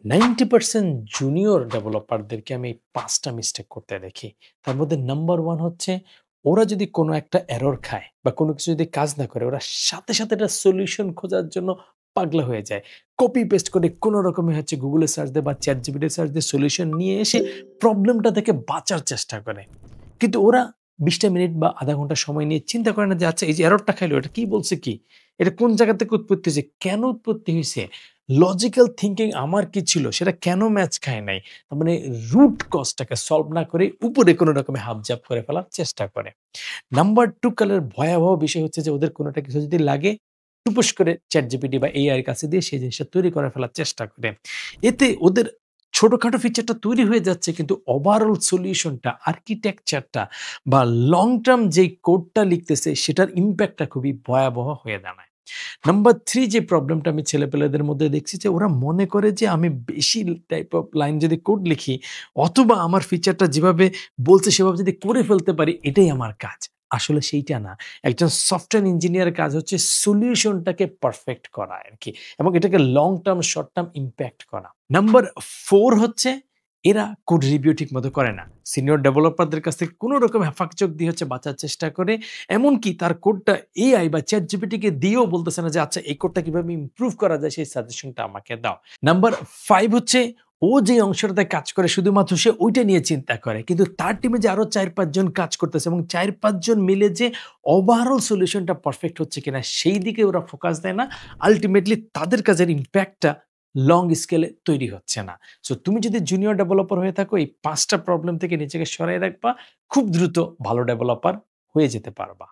90% junior ডেভেলপারদেরকে আমি এই ৫ টা মিস্টেক করতে দেখি। তার মধ্যে নাম্বার 1 হচ্ছে ওরা যদি কোনো একটা এরর খায় বা কোনো কিছু যদি কাজ না করে, ওরা সাথে এটার সলিউশন খোঁজার জন্য পাগলা হয়ে যায়। কপি পেস্ট করে কোনো রকমে হচ্ছে Google এ সার্চ দিয়ে বা ChatGPT এ সার্চ দিয়ে সলিউশন নিয়ে এসে প্রবলেমটা থেকে বাঁচার চেষ্টা করে। কিন্তু ওরা ২০ টা মিনিট বা ০.৫ ঘন্টা সময় নিয়ে চিন্তা করে না যে আচ্ছা এই যে এররটা খাইলো এটা কি বলছে কি? এটা কোন জায়গা থেকে উৎপত্তি হইছে? কেন উৎপত্তি হইছে? লজিক্যাল থিংকিং আমার কি ছিল? সেটা কেন ম্যাচ খায় নাই? তার মানে রুট কজ টাকে সলভ না করে উপরে কোন রকমে হাবজাব করে ফেলার চেষ্টা করে। নাম্বার 2 কালের ভয়াবহ বিষয় হচ্ছে যে ওদের কোন একটা কিছু যদি লাগে, টুপুস করে ChatGPT বা AI এর কাছে দিয়ে সেই জিনিসটা তৈরি করে ফেলার চেষ্টা করে। এতে ওদের ছোটখাটো ফিচারটা তৈরি হয়ে যাচ্ছে কিন্তু ওভারঅল সলিউশনটা, আর্কিটেকচারটা বা লং টার্ম যেই কোডটা লিখতেছে সেটার ইমপ্যাক্টটা খুবই ভয়াবহ হয়ে দাঁড়ায়। নাম্বার 3 যে প্রবলেমটা আমি ছেলেপেলেদের মধ্যে দেখছি যে ওরা মনে করে যে আমি বেশি টাইপ অফ লাইন যদি কোড লিখি অথবা আমার ফিচারটা যেভাবে বলছে সেভাবে যদি করে ফেলতে পারি এটাই আমার কাজ। আসলে সেইটা না। একজন সফটওয়্যার ইঞ্জিনিয়ারের কাজ হচ্ছে সলিউশনটাকে পারফেক্ট করা আরকি এবং এটাকে long term, short term impact করা। নাম্বার 4 হচ্ছে এরা কোড রিভিউ ঠিকমতো করে না। সিনিয়র ডেভেলপারদের কাছ থেকে কোন রকম হেফাক-চোখ দিয়ে হচ্ছে বাঁচার চেষ্টা করে। এমনকি তার কোডটা AI বা ChatGPT কে দিয়েও বলতেছে না যে, "আচ্ছা এই কোডটা কিভাবে ইমপ্রুভ করা যায় সেই সাজেশনটা আমাকে দাও।" নাম্বার 5 হচ্ছে ও যে অংশটাতে কাজ করে শুধুমাত্র সে ওইটা নিয়ে চিন্তা করে। কিন্তু তার টিমে যে আরো ৪-৫ জন কাজ করতেছে এবং ৪-৫ জন মিলে যে ওভারঅল সলিউশনটা পারফেক্ট হচ্ছে কিনা সেই দিকে ওরা ফোকাস দেয় না। আল্টিমেটলি তাদের কাজের ইমপ্যাক্টটা লং স্কেলে তৈরি হচ্ছে না। সো তুমি যদি জুনিয়র ডেভেলপার হয়ে থাকো এই ৫ টা প্রবলেম থেকে নিজেকে সরায় রাখবা। খুব দ্রুত ভালো ডেভেলপার হয়ে যেতে পারবা।